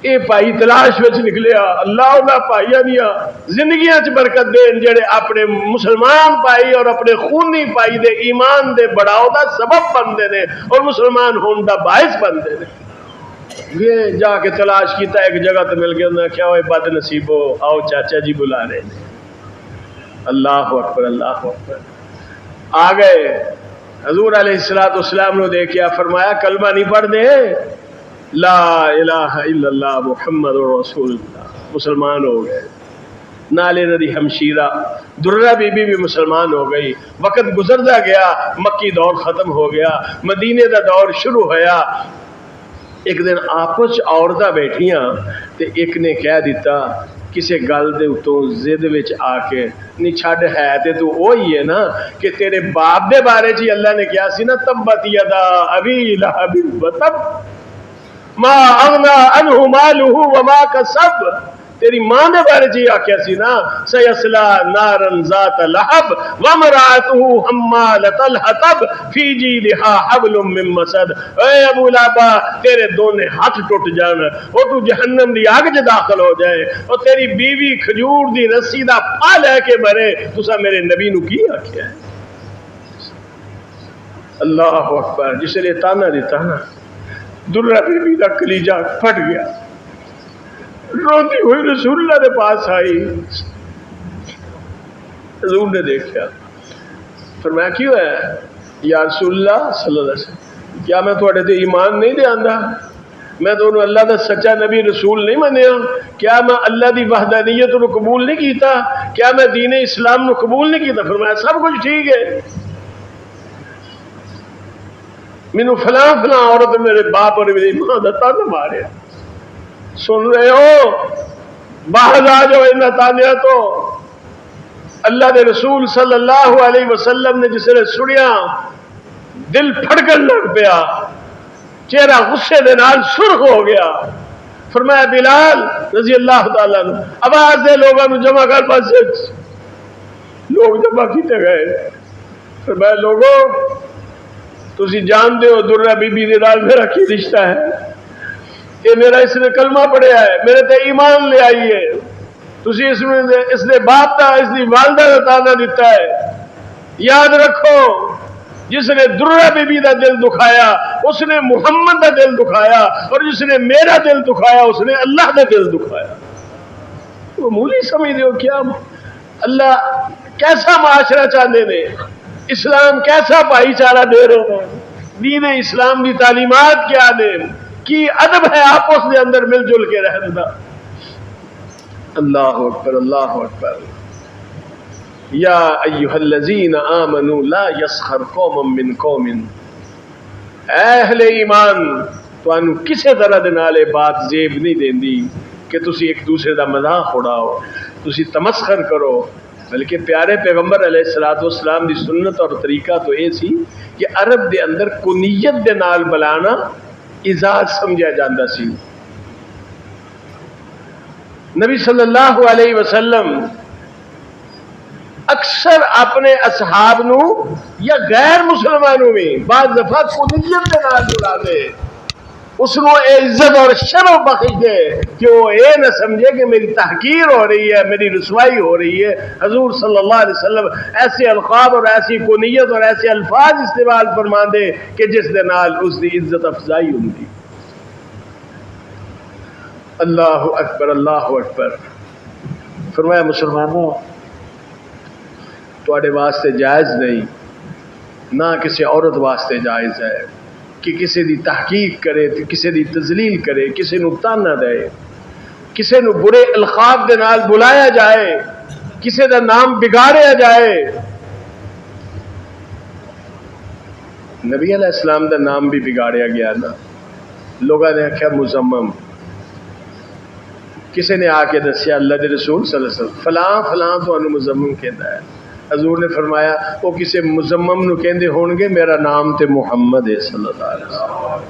اے بھائی تلاش وچ نکلیا، اللہ انہاں بھائیاں دیاں زندگیاں چ برکت دین جڑے اپنے مسلمان بھائی اور اپنے خونی بھائی دے ایمان دے بڑھاؤ دا سبب بندے نے اور مسلمان ہون دا باعث بندے نے۔ یہ جا کے تلاش کیتا، ایک جگہ تے مل گیا، انہوں نے کیا ہوئے بد نصیبو، آؤ چاچا جی بلا رہے ہیں۔ اللہ اکبر، اللہ اکبر۔ آ گئے حضور علیہ السلام نے دیکھیا، فرمایا کلمہ نہیں پڑھ دے، لا الہ الا اللہ محمد رسول اللہ، مسلمان ہو گئے۔ نالے ندی ہمشیرہ درہ بی بی بھی مسلمان ہو گئی۔ وقت گزرتا گیا، مکی دور ختم ہو گیا، مدینے دا دور شروع ہویا۔ ایک دن آپس عورتاں بیٹھیاں تے ایک نے کہہ دیتا کسے گل دے اتوں زد وچ آ کے، نہیں چھڈ ہے تے تو وہی ہے نا کہ تیرے باپ دے بارے جی اللہ نے کیا سی نا، تبت یدا ابی لہب وتب ما اغنا عنہ مالہ وما کسب، تیری ماں دے بارے جی آکھیا سی نا، سیصلا نارا ذات لہب وامرأتہ حمالۃ الحطب فی جیدہا حبل من مسد۔ اے ابو لہب، تیرے دونے ہاتھ ٹوٹ جان، اور تو جہنم دی آگ چ داخل ہو جائے، اور تیری بیوی کھجور دی رسی دا پھا لے کے مرے، تسا میرے نبی نو کی آکھیا ہے؟ اللہ اکبر۔ جس نے تانا دیتا نا، درہ بی بی دا کلیجہ پھٹ گیا، روتی ہوئی رسول اللہ کے پاس آئی۔ حضور نے دیکھا، فرمایا کیوں ہے یا رسول اللہ صلی اللہ علیہ وسلم، کیا میں تھوڑے تے ایمان نہیں دے آندا؟ میں تو اللہ دا سچا نبی رسول نہیں منیا؟ کیا میں اللہ دی وحدانیت نو قبول نہیں کیتا؟ کیا میں دین اسلام نو قبول نہیں کیتا؟ فرمایا سب کچھ ٹھیک ہے، مینوں فلاں فلاں عورت میرے باپ اور میری ماں دا تانا ماریا، سن رہے ہو؟ باہر آ جاؤ ان تانیاں تو۔ اللہ دے رسول صلی اللہ علیہ وسلم نے جس نے سنیا دل پھڑکن لگ پیا، چہرہ غصے دے نال سرخ ہو گیا۔ فرمایا بلال رضی اللہ تعالیٰ عنہ، آواز دے لوگوں کو جمع کر، بس لوگ جمع کیتے گئے۔ فرمایا لوگوں تسی جان دے ہو درہ بی بی دے نال میرا کی رشتہ ہے، یہ میرا اس نے کلمہ پڑھیا ہے، میرے تے ایمان لے آئیے، تسی اس نے باپ دا، اس نے والدہ دا تانا دیتا ہے۔ یاد رکھو جس نے درہ بی بی دا دل دکھایا اس نے محمد دا دل دکھایا، اور جس نے میرا دل دکھایا اس نے اللہ دا دل دکھایا۔ وہ مولی سمجھ دے ہو کیا اللہ کیسا معاشرہ چاہتے نے، اسلام کیسا بھائی چارہ دے رہے ہیں، دین اسلام دی تعلیمات کیا دے، کی ادب ہے آپس دے اندر مل جل کے رہن دا۔ اللہ اکبر، اللہ اکبر۔ یا ایھا الذین آمنوا لا یسخر قوم من قوم، اے اہل ایمان تانوں کسے طرح دے نالے بات زیب نہیں دیندی کہ تسی ایک دوسرے دا مذاق اڑاؤ، تسی تمسخر کرو، بلکہ پیارے پیغمبر علیہ السلام دی سنت اور طریقہ تو یہ سی کہ عرب دے اندر کنیت دے نال بلانا اعزاز سمجھا جاندہ سی۔ نبی صلی اللہ علیہ وسلم اکثر اپنے اصحاب نو یا غیر مسلمانوں میں بعض دفعہ کنیت کے نال بلا دے، اس کو عزت اور شرف بخش دے کہ وہ یہ نہ سمجھے کہ میری تحقیر ہو رہی ہے، میری رسوائی ہو رہی ہے۔ حضور صلی اللہ علیہ وسلم ایسے القاب اور ایسی کنیت اور ایسے الفاظ استعمال فرما دے کہ جس دے نال اس دی عزت افزائی ہوندی۔ اللہ اکبر، اللہ اکبر۔ فرمایا مسلمانوں تواڈے واسطے جائز نہیں، نہ کسی عورت واسطے جائز ہے کہ کسی دی تحقیق کرے، کسی دی تذلیل کرے، کسی نو تانا دے، کسی نو برے القاب دے نال بلایا جائے، کسی دا نام بگاڑیا جائے۔ نبی علیہ السلام دا نام بھی بگاڑیا گیا نا، لوگوں نے آخیا مزمم، کسی نے آ کے دسیا اللہ دے رسول صلی اللہ علیہ وسلم فلاں فلاں تو انہوں مزمم کہتا ہے۔ حضور نے فرمایا وہ کسی مزمم نو کہندے ہون گے، میرا نام تے محمد ہے صلی اللہ علیہ وسلم۔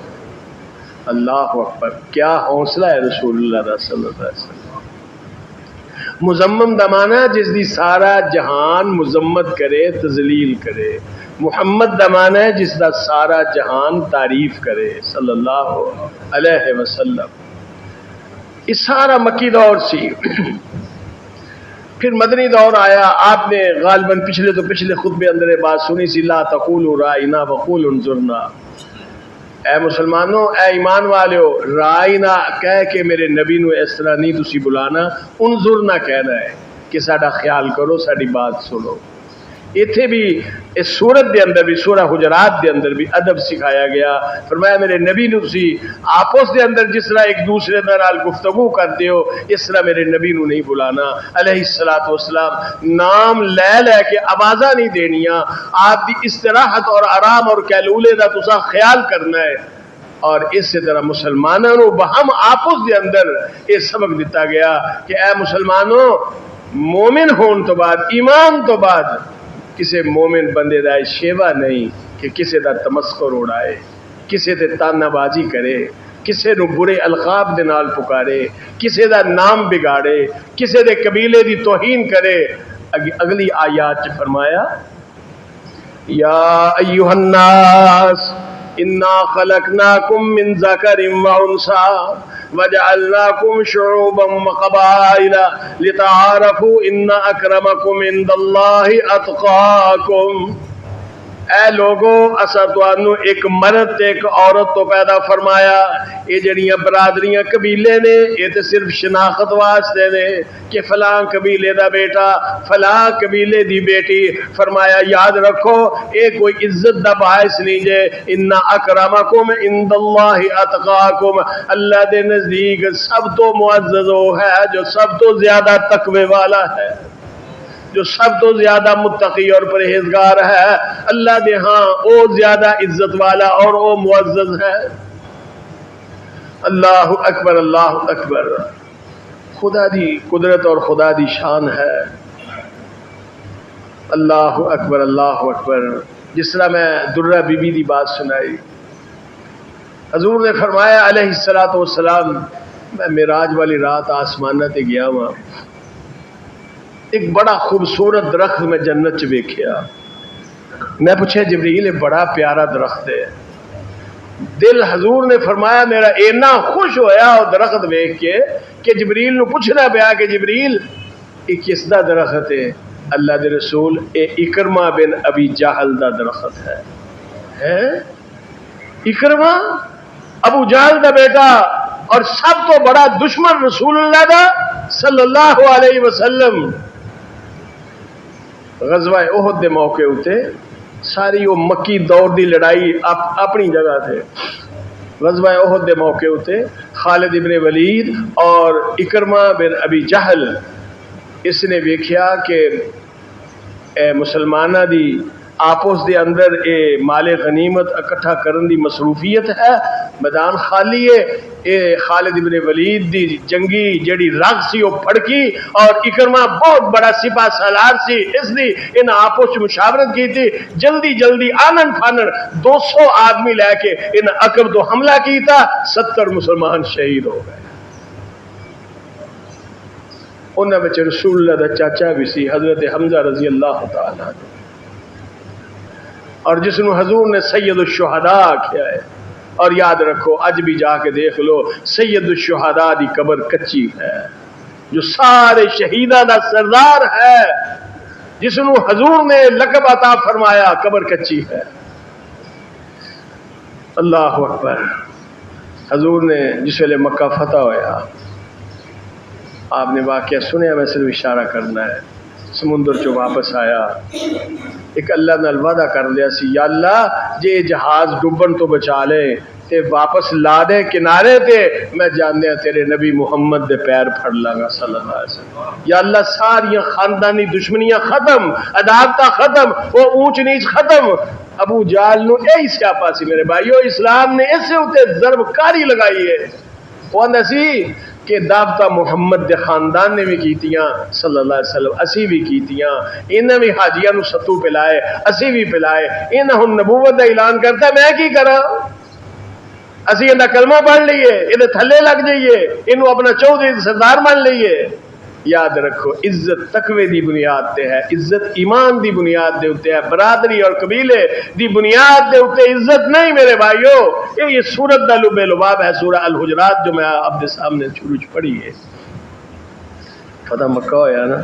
اللہ اکبر، کیا حوصلہ ہے رسول اللہ دا صلی اللہ علیہ وسلم۔ مزمم دا معنی جس دی سارا جہان مذمت کرے، تذلیل کرے۔ محمد دا معنی ہے جس دا سارا جہان تعریف کرے صلی اللہ علیہ وسلم۔ یہ سارا مکی دور سی۔ پھر مدنی دور آیا، آپ نے غالباً پچھلے خطبے اندر بات سنی سی، لا تقولوا رائنا وقولوا انظرنا۔ اے مسلمانوں، اے ایمان والو، رائنا کہہ کے میرے نبی نو اس طرح نہیں تسی بلانا، انظرنا کہنا ہے کہ ساڈا خیال کرو، ساڈی بات سنو۔ ایتھے بھی اس سورت دے اندر بھی، سورہ حجرات دے اندر بھی ادب سکھایا گیا۔ فرمایا میرے نبی نو تسی آپس دے اندر جس طرح ایک دوسرے نال گفتگو کرتے ہو، اس طرح میرے نبی نو نہیں بلانا علیہ الصلوۃ والسلام۔ نام لے کے آوازاں نہیں دینیاں، آپ دی استراحت اور آرام اور کیلولے دا تسا خیال کرنا ہے۔ اور اسی طرح مسلمانوں نو بہم آپس دے اندر یہ سبق دیتا گیا کہ اے مسلمانوں، مومن ہون تو بعد، ایمان تو بعد کسی مومن بندے دا شیوا نہیں کہ کسی دا تمسخر اڑائے، کسی تے تانا بازی کرے، کسی نو برے القاب دے نال پکارے، کسی دا نام بگاڑے، کسی دے قبیلے دی توہین کرے۔ اگلی آیات چ فرمایا یا ایھا الناس انا خلقناکم من ذکر و انثی وجعلناکم شعوبا وقبائل لتعارفوا ان اکرمکم عند اللہ اتقاکم۔ اے لوگو، اسا تانوں ایک مرد تے ایک عورت تو پیدا فرمایا۔ یہ جڑیاں برادریاں قبیلے نے، یہ تے صرف شناخت واسطے نے کہ فلاں قبیلے دا بیٹا، فلاں قبیلے دی بیٹی۔ فرمایا یاد رکھو اے کوئی عزت دا باعث نہیں جے، ان اکرمکم عند اللہ اتقاکم۔ اللہ دے نزدیک سب تو معزز وہ ہے جو سب تو زیادہ تقوی والا ہے، جو سب تو زیادہ متقی اور پرہیزگار ہے۔ اللہ دے ہاں او زیادہ عزت والا اور او معزز ہے۔ اللہ اکبر، اللہ اکبر۔ خدا دی قدرت اور خدا دی شان ہے۔ اللہ اکبر، اللہ اکبر۔ جس طرح میں درہ بی بی دی بات سنائی، حضور نے فرمایا علیہ الصلوۃ والسلام، میں معراج والی رات آسمانہ تے گیا ہوں، ایک بڑا خوبصورت درخت میں جنت چ ویکھیا۔ میں پوچھا جبریل یہ بڑا پیارا درخت ہے۔ دل حضور نے فرمایا میرا اینا خوش ہویا وہ درخت ویکھ کے کہ جبریل نو پوچھنا پیا کہ جبریل یہ کس دا درخت ہے؟ اللہ دے رسول اے اکرمہ بن ابی جہل دا درخت ہے۔ اکرمہ ابو جہل دا بیٹا اور سب تو بڑا دشمن رسول اللہ دا صلی اللہ علیہ وسلم۔ غزوہ احد دے موقع ہوتے ساری وہ مکی دور دی لڑائی اپنی جگہ تھے۔ غزوہ احد دے موقع ہوتے خالد ابن ولید اور اکرمہ بن ابی جہل اس نے ویکھیا کہ اے مسلمانہ دی آپس دے اندر اے مال غنیمت اکٹھا کرن دی مصروفیت ہے، میدان خالی ہے۔ اے خالد ابن ولید دی جنگی جڑی رگ سی وہ پھڑکی اور اکرمہ بہت بڑا سپاہ سالار سی، اس لیے ان آپس مشاورت کی تھی، جلدی جلدی آنن پھانن 200 آدمی لے کے ان عقب تو حملہ کیتا، 70 مسلمان شہید ہو گئے۔ انہاں وچ رسول اللہ دا چاچا بھی سی حضرت حمزہ رضی اللہ تعالیٰ عنہ، اور جس نو حضور نے سید الشہداء کیا ہے. اور یاد رکھو اج بھی جا کے دیکھ لو سید الشہداء دی قبر کچی ہے، جو سارے شہیداں دا سردار ہے، جس نو حضور نے لقب عطا فرمایا، قبر کچی ہے. اللہ اکبر. حضور نے جس ویلے مکہ فتح ہویا، آپ نے واقعہ سنیا، میں صرف اشارہ کرنا ہے. سمندر چو واپس آیا، ایک اللہ نال وعدہ کر لیا سی، یا اللہ جے جہاز ڈبن تو بچا لے تے واپس لا دے کنارے تے، میں جاننے تیرے نبی محمد دے پیر پھڑ لاگا صلی اللہ علیہ وسلم. یا اللہ ساریاں خاندانی دشمنیاں ختم، عداوتاں ختم، وہ اونچ نیچ ختم. ابو جہل نو یہی سیاپا سی میرے بھائیو، اسلام نے اسے اتے ضرب کاری لگائی ہے. وہ سی کہ دعوتاں محمد دے خاندان نے بھی کیتیاں صلی اللہ علیہ وسلم، اسی بھی کیتیاں. انہاں بھی حاجیاں نو ستو پلائے، اسی بھی پلائے. انہاں ہن نبوت دا اعلان کرتا ہے، میں کی کراں؟ اسی انہاں کلمہ پڑھ لئیے، یہ تھلے لگ جائیے، انہوں اپنا چودھری سردار مان لئیے. یاد رکھو عزت تقوی دی بنیاد تے ہے، عزت ایمان دی بنیاد دے ہوتے ہے، برادری اور قبیلے دی بنیاد دے ہوتے عزت نہیں میرے بھائیو. یہ سورت دا لب لباب ہے، سورہ الحجرات جو میں آپ دے سامنے شروع پڑھی ہے. فتح مکہ ہویا نا،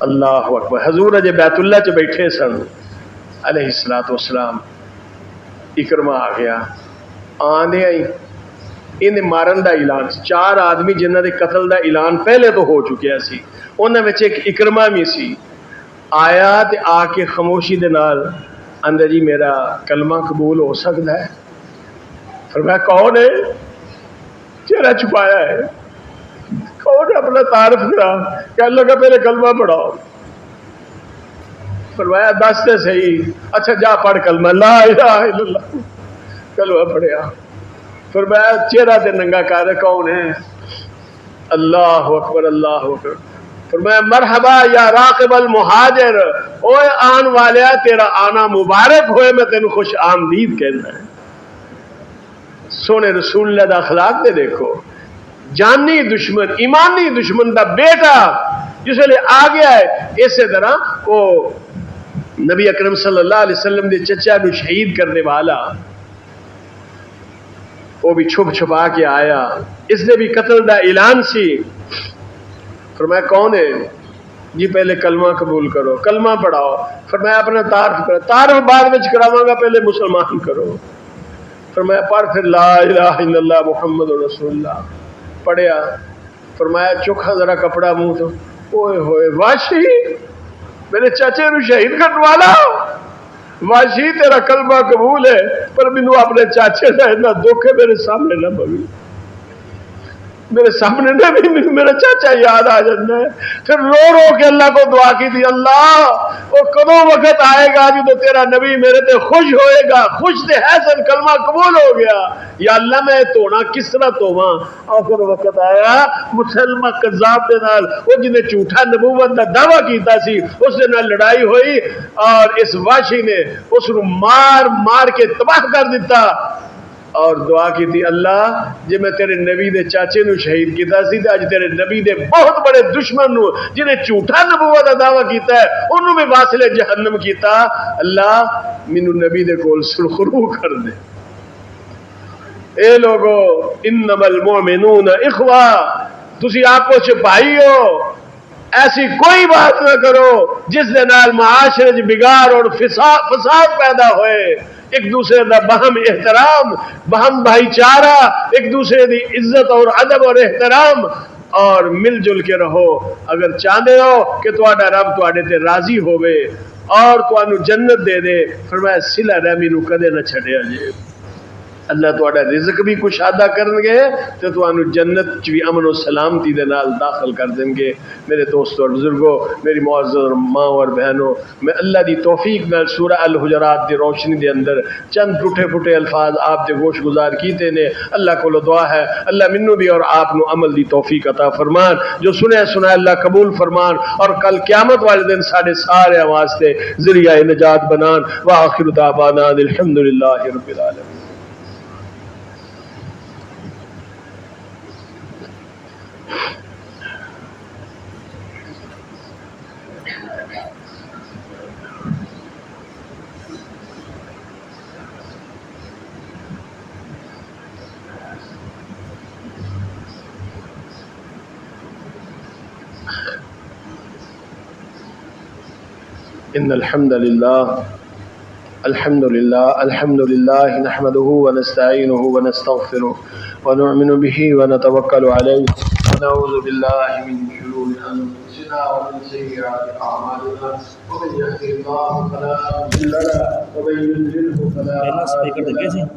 اللہ اکبر. حضور اجے بیت اللہ چ بیٹھے سن علیہ الصلوۃ والسلام، اکرمہ آ گیا. آندے آئی انہیں مارن دا اعلان، 4 آدمی جنہاں دے قتل دا اعلان پہلے تو ہو چکیا سی، انہاں وچ ایک اکرمہ بھی سی. آیا تے آ کے خاموشی دے نال اندر جی میرا کلمہ قبول ہو سکتا ہے؟ فرمایا کون ہے؟ چہرہ چھپایا ہے. کون ہے؟ اپنا تعارف کرا. کہنے لگا پہلے کلمہ پڑھاؤ. فرمایا دس تے صحیح. اچھا جا پڑھ کلمہ لا الہ الا اللہ. کلمہ پڑھیا. فرمایا چہرہ تے ننگا کر، کون ہے؟ اللہ اکبر اللہ اکبر. فرمایا مرحبا یا راقب المہاجر، اوے آن والیا تیرا آنا مبارک ہوئے، میں تینوں خوش آمدید کہنا ہے. سونے رسول اللہ دا اخلاق دے دیکھو. جانی دشمن، ایمانی دشمن دا بیٹا جس لئے آ گیا ہے، اسی طرح وہ نبی اکرم صلی اللہ علیہ وسلم دے چچا نو شہید کرنے والا، وہ بھی چھپ چھپا کے آیا. اس نے بھی قتل دا اعلان سی. فرمایا کون ہے؟ جی پہلے کلمہ قبول کرو، کلمہ پڑھاؤ. فرمایا اپنا تعارف کرو. تعارف بعد میں کراواں گا، پہلے مسلمان کرو. فرمایا پڑھ پھر لا الہ الا اللہ محمد رسول اللہ. پڑھیا. فرمایا چکھا ذرا کپڑا منہ تو. اوئے ہوئے واشی میرے چاچے نو شہید کرنے والا، واشی تیرا کلمہ قبول ہے پر مینوں اپنے چاچے کا اتنا دکھ ہے میرے سامنے نہ بوی. میرے سامنے نہ بھی میرا چاچا یاد آ جاتا ہے. پھر رو رو کے اللہ کو دعا کی تھی، اللہ وہ کدوں وقت آئے گا جو تیرا نبی میرے تے خوش ہوئے گا، خوش تے حسن کلمہ قبول ہو گیا. یا اللہ میں تونا کس طرح توواں. آخر وقت آیا مسلمہ قذاب دے نال، وہ جنہیں جھوٹا نبوت دا دعویٰ کیتا سی، اس دے نال لڑائی ہوئی اور اس واشی نے اس کو مار مار کے تباہ کر دیتا. اور دعا کی تھی اللہ جی میں تیرے نبی دے چاچے نو شہید کیتا سی تے اج تیرے نبی دے بہت بڑے دشمن نو جنہیں جھوٹا نبوت دا دعویٰ کیتا ہے انہوں میں واصل جہنم کیتا. اللہ مینوں نبی دے کول سرخرو کر دے. اے لوگو انما المؤمنون اخوہ، تسی آپو چ بھائی ہو. ایسی کوئی بات نہ کرو جس دے نال معاشرے وچ بگاڑ اور فساد پیدا ہوئے. ایک دوسرے دا بہم احترام، بہم بھائی چارہ، ایک دوسرے دی عزت اور ادب اور احترام، اور مل جل کے رہو. اگر چاہتے ہو کہ تہاڈا رب تہاڈے تے راضی ہوئے اور تانوں جنت دے دے، فرمایا صلہ رحمی نو کدے نہ چھڈیا جے. اللہ تہاڈا رزق بھی کشادہ کرن گے تے تانوں جنت چ بھی امن و سلامتی دے نال داخل کر دیں گے. میرے دوستو اور بزرگوں، میری معزز ماں اور بہنوں، میں اللہ دی توفیق نال سورہ الحجرات دی روشنی دے اندر چند ٹوٹے پھوٹے الفاظ آپ دے گوش گزار کیتے نے. اللہ کو دعا ہے اللہ منو بھی اور آپ نو عمل دی توفیق عطا فرمان. جو سنے سنا اللہ قبول فرمان اور کل قیامت والے دن ساڈے سارے واسطے ذریعہ نجات بنان. واخر دعوانا الحمدللہ رب العالمین. إن الحمد لله نحمده ونستعينه ونستغفره ونؤمن به ونتوكل عليه ونعوذ بالله من شرور أنفسنا ومن سيئات أعمالنا ومن يهده الله فلا مضل له ومن يضلله فلا هادي له